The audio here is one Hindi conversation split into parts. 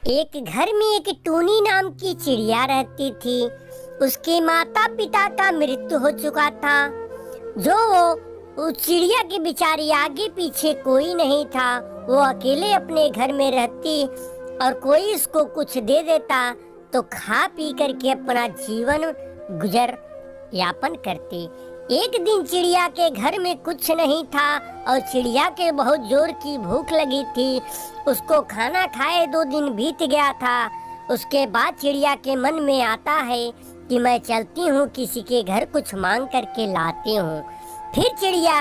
एक घर में एक टूनी नाम की चिड़िया रहती थी। उसके माता पिता का मृत्यु हो चुका था। जो वो उस चिड़िया की बेचारी आगे पीछे कोई नहीं था। वो अकेले अपने घर में रहती और कोई उसको कुछ दे देता तो खा पी करके अपना जीवन गुजर यापन करती। एक दिन चिड़िया के घर में कुछ नहीं था और चिड़िया के बहुत जोर की भूख लगी थी। उसको खाना खाए 2 दिन बीत गया था। उसके बाद चिड़िया के मन में आता है कि मैं चलती हूँ, किसी के घर कुछ मांग करके लाती हूँ। फिर चिड़िया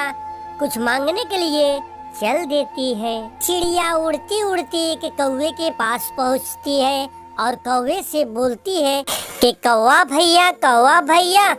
कुछ मांगने के लिए चल देती है। चिड़िया उड़ती उड़ती एक कौवे के पास पहुँचती है और कौवे से बोलती है कि कौवा भैया,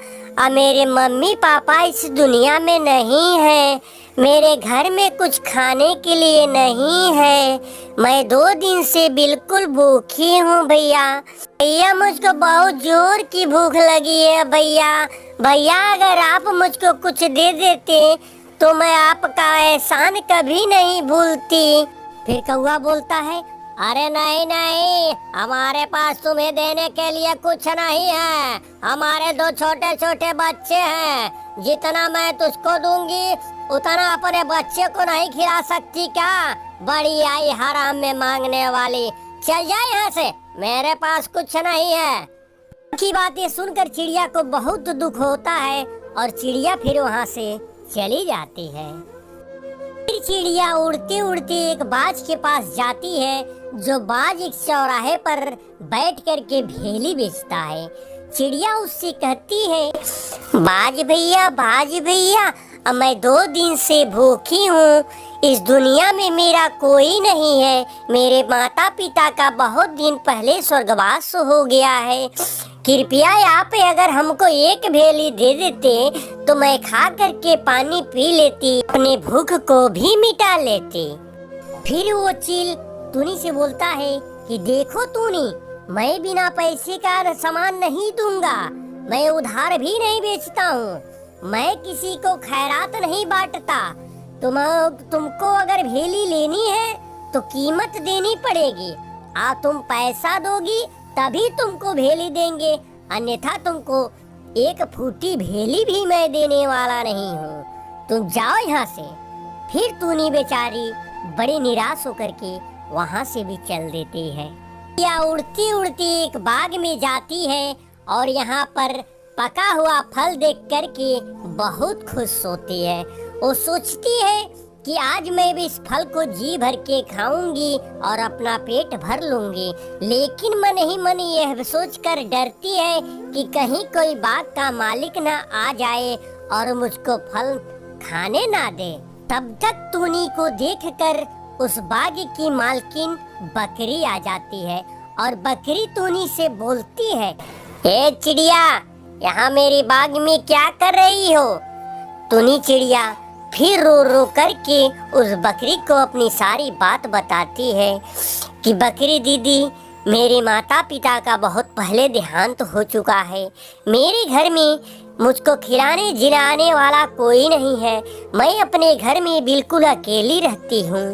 मेरे मम्मी पापा इस दुनिया में नहीं है। मेरे घर में कुछ खाने के लिए नहीं है। मैं 2 दिन से बिल्कुल भूखी हूँ भैया मुझको बहुत जोर की भूख लगी है भैया अगर आप मुझको कुछ दे देते तो मैं आपका एहसान कभी नहीं भूलती। फिर कौवा बोलता है, अरे नहीं, हमारे पास तुम्हें देने के लिए कुछ नहीं है। हमारे 2 छोटे छोटे बच्चे हैं। जितना मैं तुझको दूंगी उतना अपने बच्चे को नहीं खिला सकती क्या? बड़ी आई हराम में मांगने वाली, चल जाए यहाँ से, मेरे पास कुछ नहीं है। की बातें सुनकर चिड़िया को बहुत दुख होता है और चिड़िया फिर वहाँ से चली जाती है। फिर चिड़िया उड़ती उड़ती एक बाज के पास जाती है। जो बाज एक चौराहे पर बैठ करके भेली बेचता है। चिड़िया उससे कहती है, बाज भैया अब मैं 2 दिन से भूखी हूँ। इस दुनिया में मेरा कोई नहीं है। मेरे माता पिता का बहुत दिन पहले स्वर्गवास हो गया है। कृपया आप अगर हमको एक भेली दे देते तो मैं खा करके पानी पी लेती, अपने भूख को भी मिटा लेती। फिर वो चील टूनी से बोलता है कि देखो टूनी, मैं बिना पैसे का सामान नहीं दूंगा। मैं उधार भी नहीं बेचता हूँ। मैं किसी को खैरात नहीं बांटता। तुमको अगर भेली लेनी है तो कीमत देनी पड़ेगी। तुम पैसा दोगी तभी तुमको भेली देंगे, अन्यथा तुमको एक फूटी भेली भी मैं देने वाला नहीं हूँ। तुम जाओ यहाँ से। फिर टूनी बेचारी बड़ी निराश होकर के वहाँ से भी चल देती है। या उड़ती उड़ती एक बाग में जाती है और यहाँ पर पका हुआ फल देख करके बहुत खुश होती है। वो सोचती है कि आज मैं भी इस फल को जी भर के खाऊंगी और अपना पेट भर लूंगी। लेकिन मन ही मन यह सोचकर डरती है कि कहीं कोई बाग का मालिक ना आ जाए और मुझको फल खाने ना दे। तब तक टूनी को देखकर उस बाग की मालकिन बकरी आ जाती है और बकरी टूनी से बोलती है, ए चिड़िया, यहाँ मेरी बाग में क्या कर रही हो? टूनी चिड़िया फिर रो रो करके उस बकरी को अपनी सारी बात बताती है कि बकरी दीदी, मेरे माता पिता का बहुत पहले देहांत हो चुका है। मेरे घर में मुझको खिलाने जिलाने वाला कोई नहीं है। मैं अपने घर में बिल्कुल अकेली रहती हूँ।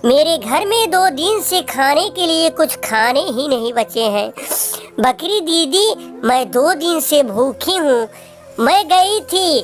मेरे घर में 2 दिन से खाने के लिए कुछ खाने ही नहीं बचे हैं। बकरी दीदी, मैं 2 दिन से भूखी हूँ। मैं गई थी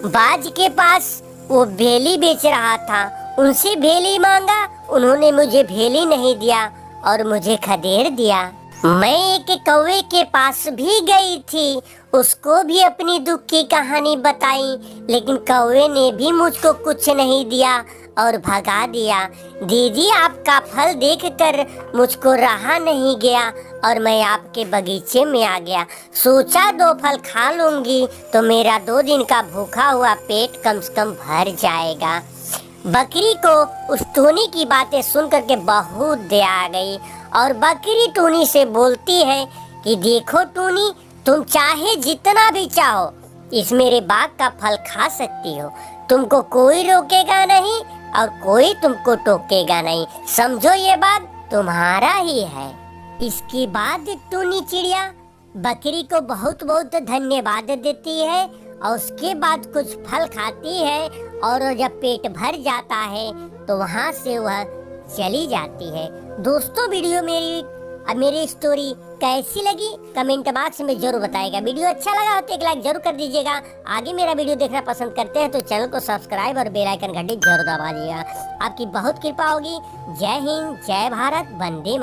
बाज के पास, वो भेली बेच रहा था। उनसे भेली मांगा, उन्होंने मुझे भेली नहीं दिया और मुझे खदेड़ दिया। मैं एक कौवे के पास भी गई थी, उसको भी अपनी दुख की कहानी बताई, लेकिन कौवे ने भी मुझको कुछ नहीं दिया और भगा दिया। दीदी, आपका फल देखकर मुझको रहा नहीं गया और मैं आपके बगीचे में आ गया। सोचा 2 फल खा लूंगी तो मेरा 2 दिन का भूखा हुआ पेट कम से कम भर जाएगा। बकरी को उस टूनी की बातें सुन करके बहुत दया आ गई और बकरी टूनी से बोलती है कि देखो टूनी, तुम चाहे जितना भी चाहो इस मेरे बाग का फल खा सकती हो। तुमको कोई रोकेगा नहीं और कोई तुमको टोकेगा नहीं। समझो ये बात तुम्हारा ही है। इसके बाद टूनी चिड़िया बकरी को बहुत बहुत धन्यवाद देती है और उसके बाद कुछ फल खाती है और जब पेट भर जाता है तो वहाँ से वह चली जाती है। दोस्तों, वीडियो मेरी अब मेरी स्टोरी कैसी लगी कमेंट बॉक्स में जरूर बताएगा। वीडियो अच्छा लगा हो तो एक लाइक जरूर कर दीजिएगा। आगे मेरा वीडियो देखना पसंद करते हैं तो चैनल को सब्सक्राइब और बेल आइकन घंटी जरूर दबा दीजिएगा। आपकी बहुत कृपा होगी। जय हिंद, जय भारत, वंदे मातरम।